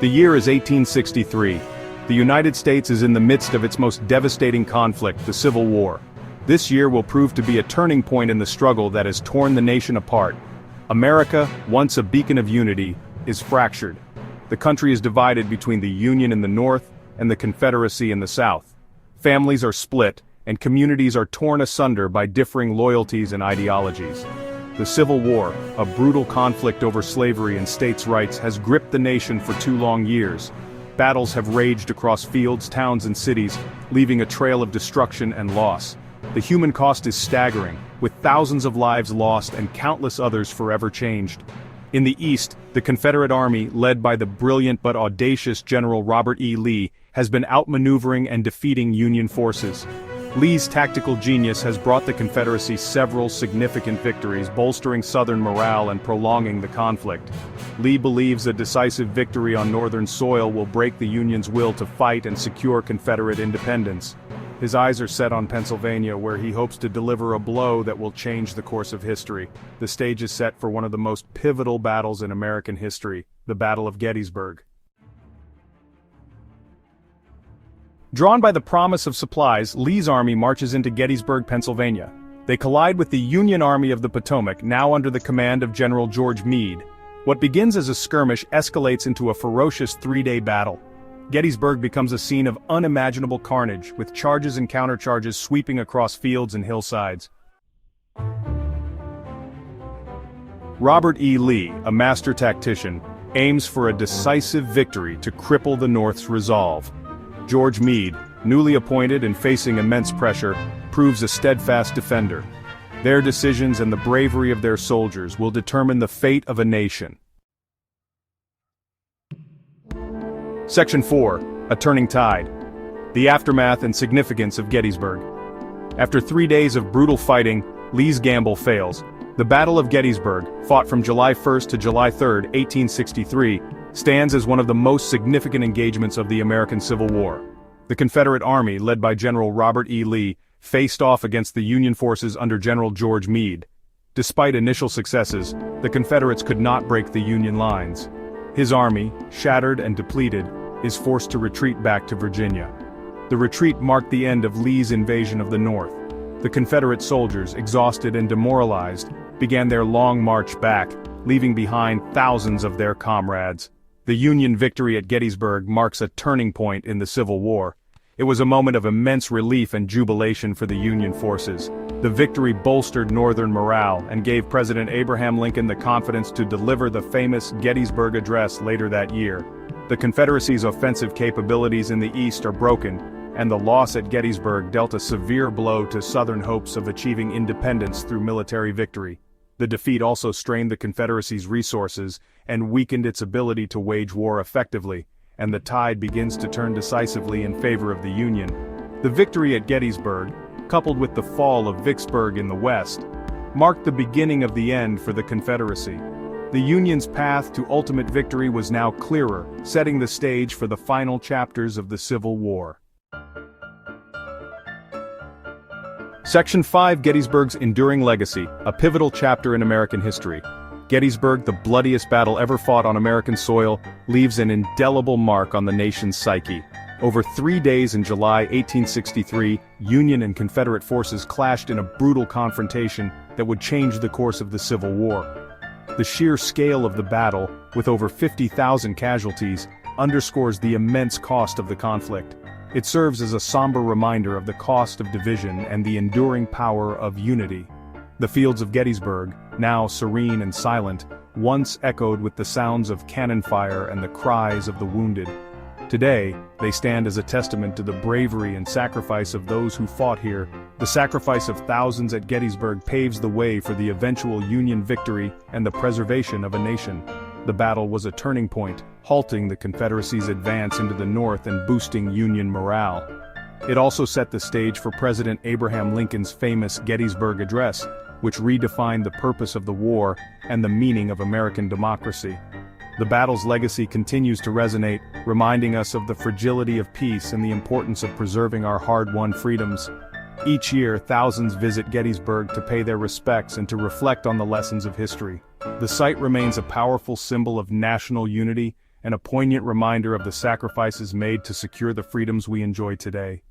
The year is 1863. The United States is in the midst of its most devastating conflict, the Civil War. This year will prove to be a turning point in the struggle that has torn the nation apart. America, once a beacon of unity, is fractured. The country is divided between the Union in the north and the Confederacy in the south. Families are split, and communities are torn asunder by differing loyalties and ideologies. The Civil War, a brutal conflict over slavery and states' rights, has gripped the nation for 2 long years. Battles have raged across fields, towns, and cities, leaving a trail of destruction and loss. The human cost is staggering, with thousands of lives lost and countless others forever changed. In the East, the Confederate Army, led by the brilliant but audacious General Robert E. Lee, has been outmaneuvering and defeating Union forces. Lee's tactical genius has brought the Confederacy several significant victories, bolstering Southern morale and prolonging the conflict. Lee believes a decisive victory on Northern soil will break the Union's will to fight and secure Confederate independence. His eyes are set on Pennsylvania, where he hopes to deliver a blow that will change the course of history. The stage is set for one of the most pivotal battles in American history, the Battle of Gettysburg. Drawn by the promise of supplies, Lee's army marches into Gettysburg, Pennsylvania. They collide with the Union Army of the Potomac, now under the command of General George Meade. What begins as a skirmish escalates into a ferocious 3-day battle. Gettysburg becomes a scene of unimaginable carnage, with charges and countercharges sweeping across fields and hillsides. Robert E. Lee, a master tactician, aims for a decisive victory to cripple the North's resolve. George Meade, newly appointed and facing immense pressure, proves a steadfast defender. Their decisions and the bravery of their soldiers will determine the fate of a nation. Section 4. A Turning Tide. The aftermath and significance of Gettysburg. After 3 days of brutal fighting, Lee's gamble fails. The Battle of Gettysburg, fought from July 1st to July 3rd, 1863, stands as one of the most significant engagements of the American Civil War. The Confederate Army, led by General Robert E. Lee, faced off against the Union forces under General George Meade. Despite initial successes, the Confederates could not break the Union lines. His army, shattered and depleted, is forced to retreat back to Virginia. The retreat marked the end of Lee's invasion of the North. The Confederate soldiers, exhausted and demoralized, began their long march back, leaving behind thousands of their comrades. The Union victory at Gettysburg marks a turning point in the Civil War. It was a moment of immense relief and jubilation for the Union forces. The victory bolstered Northern morale and gave President Abraham Lincoln the confidence to deliver the famous Gettysburg Address later that year. The Confederacy's offensive capabilities in the East are broken, and the loss at Gettysburg dealt a severe blow to Southern hopes of achieving independence through military victory. The defeat also strained the Confederacy's resources and weakened its ability to wage war effectively, and the tide begins to turn decisively in favor of the Union. The victory at Gettysburg, coupled with the fall of Vicksburg in the West, marked the beginning of the end for the Confederacy. The Union's path to ultimate victory was now clearer, setting the stage for the final chapters of the Civil War. Section 5. Gettysburg's Enduring Legacy, a pivotal chapter in American history. Gettysburg, the bloodiest battle ever fought on American soil, leaves an indelible mark on the nation's psyche. Over 3 days in July 1863, Union and Confederate forces clashed in a brutal confrontation that would change the course of the Civil War. The sheer scale of the battle, with over 50,000 casualties, underscores the immense cost of the conflict. It serves as a somber reminder of the cost of division and the enduring power of unity. The fields of Gettysburg, now serene and silent, once echoed with the sounds of cannon fire and the cries of the wounded. Today, they stand as a testament to the bravery and sacrifice of those who fought here. The sacrifice of thousands at Gettysburg paves the way for the eventual Union victory and the preservation of a nation. The battle was a turning point, halting the Confederacy's advance into the North and boosting Union morale. It also set the stage for President Abraham Lincoln's famous Gettysburg Address, which redefined the purpose of the war and the meaning of American democracy. The battle's legacy continues to resonate, reminding us of the fragility of peace and the importance of preserving our hard-won freedoms. Each year, thousands visit Gettysburg to pay their respects and to reflect on the lessons of history. The site remains a powerful symbol of national unity, and a poignant reminder of the sacrifices made to secure the freedoms we enjoy today.